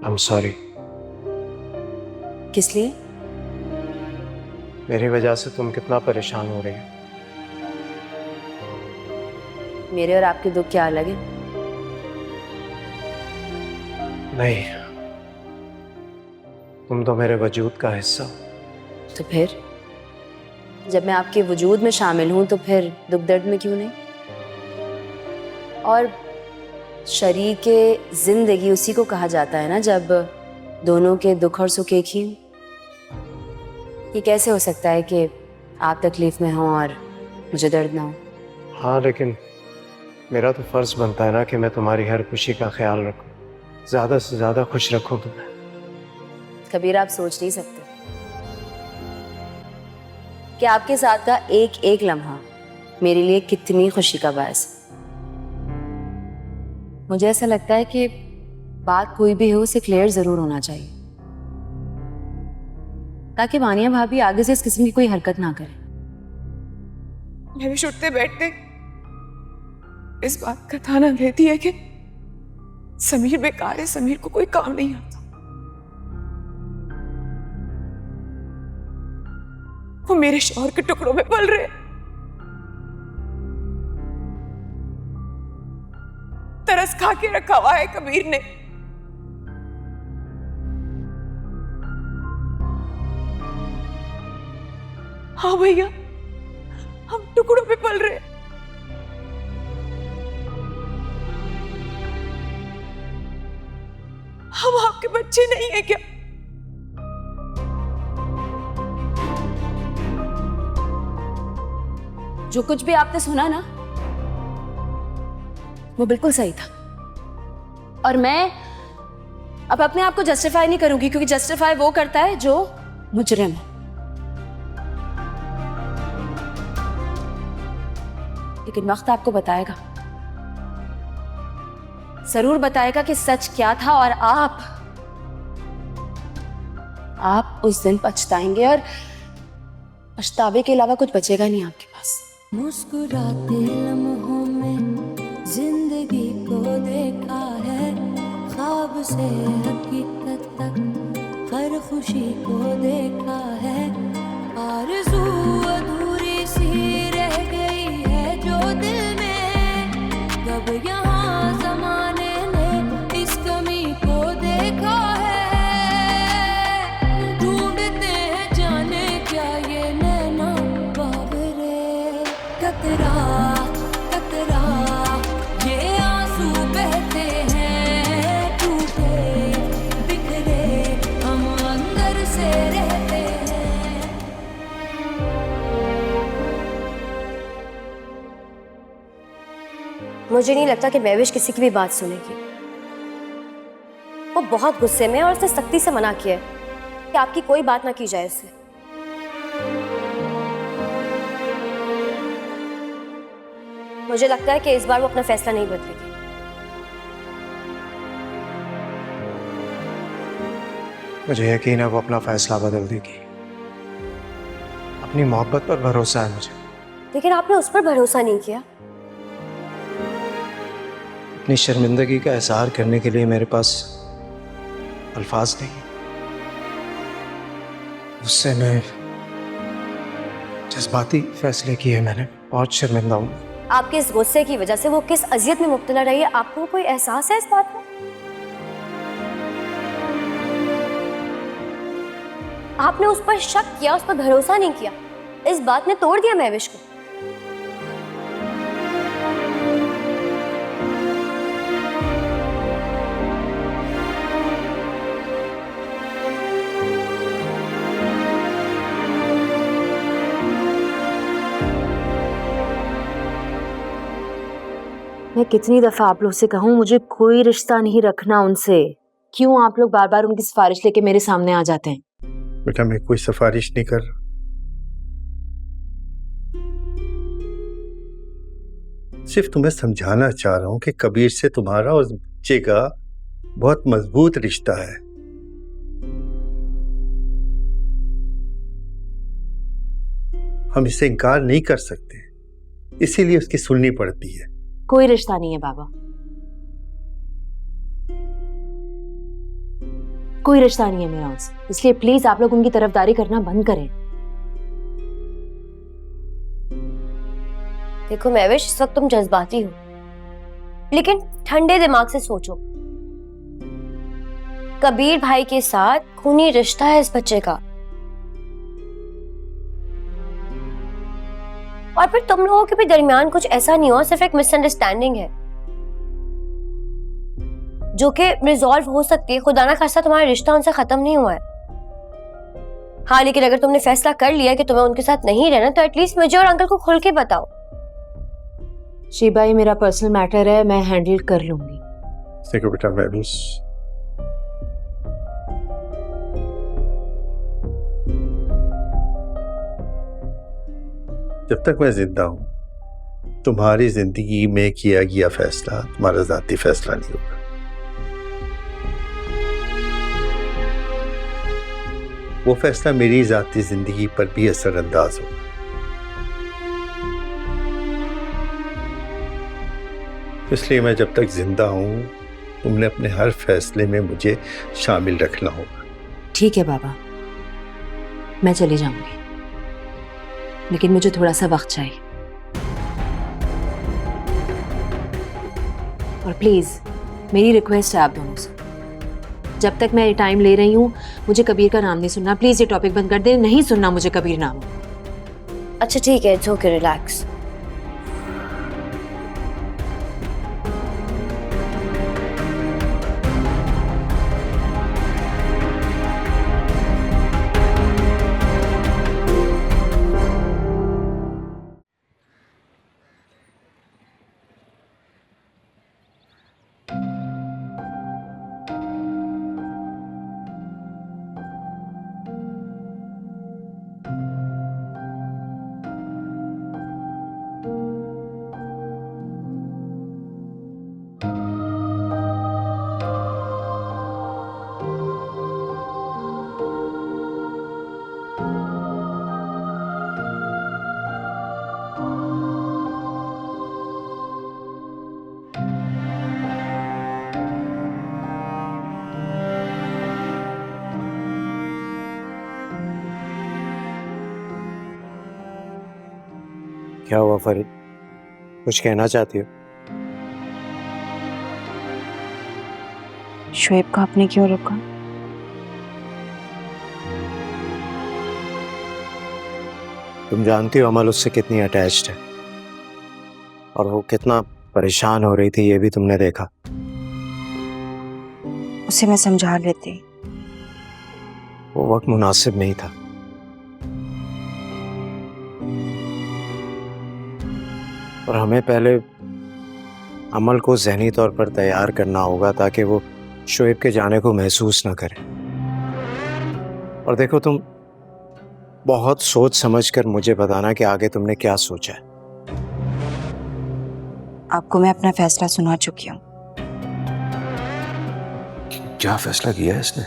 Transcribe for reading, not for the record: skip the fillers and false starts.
I'm sorry। किस लिए? मेरी वजह से तुम कितना परेशान हो रही हो। मेरे और आपके दुख क्या अलग है? नहीं, तुम तो मेरे वजूद का हिस्सा हो। तो फिर जब मैं आपके वजूद में शामिल हूं तो फिर दुख दर्द में क्यों नहीं? और शरीके जिंदगी उसी को कहा जाता है ना, जब दोनों के दुख और सुख एक ही हों। ये कैसे हो सकता है कि आप तकलीफ में हों और मुझे दर्द ना हो? हाँ, लेकिन मेरा तो फर्ज बनता है ना कि मैं तुम्हारी हर खुशी का ख्याल रखूं, ज्यादा से ज्यादा खुश रखूं तुम्हें। कबीर, आप सोच नहीं सकते कि आपके साथ का एक एक लम्हा मेरे लिए कितनी खुशी का बायस है। मुझे ऐसा लगता है कि बात कोई भी हो उसे क्लियर जरूर होना चाहिए, ताकि वानिया भाभी आगे से इस किस्म की कोई हरकत ना करे। महविश उठते बैठते इस बात का ताना देती है कि समीर बेकार है, समीर को कोई काम नहीं आता। वो मेरे शौहर के टुकड़ों में पल रहे, तरस खा के रखा हुआ है कबीर ने। हाँ भैया, हम टुकड़ों पे पल रहे। हम आपके बच्चे नहीं है क्या? जो कुछ भी आपने सुना ना, वो बिल्कुल सही था। और मैं अब अपने आप को जस्टिफाई नहीं करूंगी, क्योंकि जस्टिफाई वो करता है जो मुजरिम है। लेकिन वक्त आपको बताएगा, जरूर बताएगा कि सच क्या था, और आप उस दिन पछताएंगे, और पछतावे के अलावा कुछ बचेगा नहीं आपके पास। मुस्कुराते लम्हों में जिंदगी को देखा है, ख्वाब से हकीकत तक हर खुशी को देखा है। आरज़ू अधूरी सी रह गई है जो दिल में, कब यहाँ ज़माने ने इस कमी को देखा है। ढूंढते हैं जाने क्या ये नैना बाबरे, कतरा कतरा ये आंसू बहते हैं, टूटे बिखरे हम अंदर से रहते हैं। मुझे नहीं लगता कि महविश किसी की भी बात सुनेगी। वो बहुत गुस्से में है और उसने सख्ती से मना किया है कि आपकी कोई बात ना की जाए उससे। मुझे लगता है कि इस बार वो अपना फैसला नहीं बदलेगी। मुझे यकीन है वो अपना फैसला बदल देगी। अपनी मोहब्बत पर भरोसा है मुझे। लेकिन आपने उस पर भरोसा नहीं किया। अपनी शर्मिंदगी का इजहार करने के लिए मेरे पास अल्फाज नहीं। उससे मैं जज्बाती फैसले किए मैंने, बहुत शर्मिंदा हूँ। आपके इस गुस्से की वजह से वो किस अजियत में मुब्तला रही है, आपको कोई एहसास है इस बात का? आपने उस पर शक किया, उस पर भरोसा नहीं किया। इस बात ने तोड़ दिया महविश को। मैं कितनी दफा आप लोग से कहूं मुझे कोई रिश्ता नहीं रखना उनसे, क्यों आप लोग बार बार उनकी सिफारिश लेके मेरे सामने आ जाते हैं? बेटा, मैं कोई सिफारिश नहीं कर रहा। सिर्फ तुम्हें समझाना चाह रहा हूं कि कबीर से तुम्हारा और बच्चे का बहुत मजबूत रिश्ता है। हम इसे इनकार नहीं कर सकते, इसीलिए उसकी सुननी पड़ती है। कोई रिश्ता नहीं है बाबा। कोई रिश्ता नहीं है मेरा उनसे, इसलिए प्लीज आप लोग उनकी तरफदारी करना बंद करें। देखो महविश, इस वक्त तुम जज्बाती हो, लेकिन ठंडे दिमाग से सोचो। कबीर भाई के साथ खूनी रिश्ता है इस बच्चे का, और फिर तुम लोगों के भी दरमियान कुछ ऐसा नहीं हुआ, सिर्फ एक मिसअंडरस्टैंडिंग है जो कि रिजॉल्व हो सकती है। खुदा ना खास्ता तुम्हारा रिश्ता उनसे खत्म नहीं हुआ है। हाँ, लेकिन अगर तुमने फैसला कर लिया कि तुम्हें उनके साथ नहीं रहना, तो एटलीस्ट मुझे और अंकल को खुल के बताओ। शिबा, ये मेरा पर्सनल मैटर है, मैं हैंडल कर लूंगी। देखो बेटा, मैं भी जब तक मैं जिंदा हूं, तुम्हारी जिंदगी में किया गया फैसला तुम्हारा जाती फैसला नहीं होगा। वो फैसला मेरी जाती जिंदगी पर भी असरअंदाज होगा। इसलिए मैं जब तक जिंदा हूं, तुमने अपने हर फैसले में मुझे शामिल रखना होगा। ठीक है बाबा, मैं चली जाऊंगी, लेकिन मुझे थोड़ा सा वक्त चाहिए। और प्लीज मेरी रिक्वेस्ट है आप दोनों से, जब तक मैं ये टाइम ले रही हूँ, मुझे कबीर का नाम नहीं सुनना। प्लीज ये टॉपिक बंद कर दे, नहीं सुनना मुझे कबीर नाम। अच्छा ठीक है, इट्स ओके, रिलैक्स। क्या हुआ फरीद, कुछ कहना चाहती हो? शोएब का आपने क्यों रोका? तुम जानती हो अमल उससे कितनी अटैच्ड है, और वो कितना परेशान हो रही थी, ये भी तुमने देखा। उसे मैं समझा लेती। वो वक्त मुनासिब नहीं था। और हमें पहले अमल को ज़हनी तौर पर तैयार करना होगा ताकि वो शोएब के जाने को महसूस ना करे। और देखो, तुम बहुत सोच समझ कर मुझे बताना कि आगे तुमने क्या सोचा है। आपको मैं अपना फैसला सुना चुकी हूँ। क्या फैसला किया है इसने?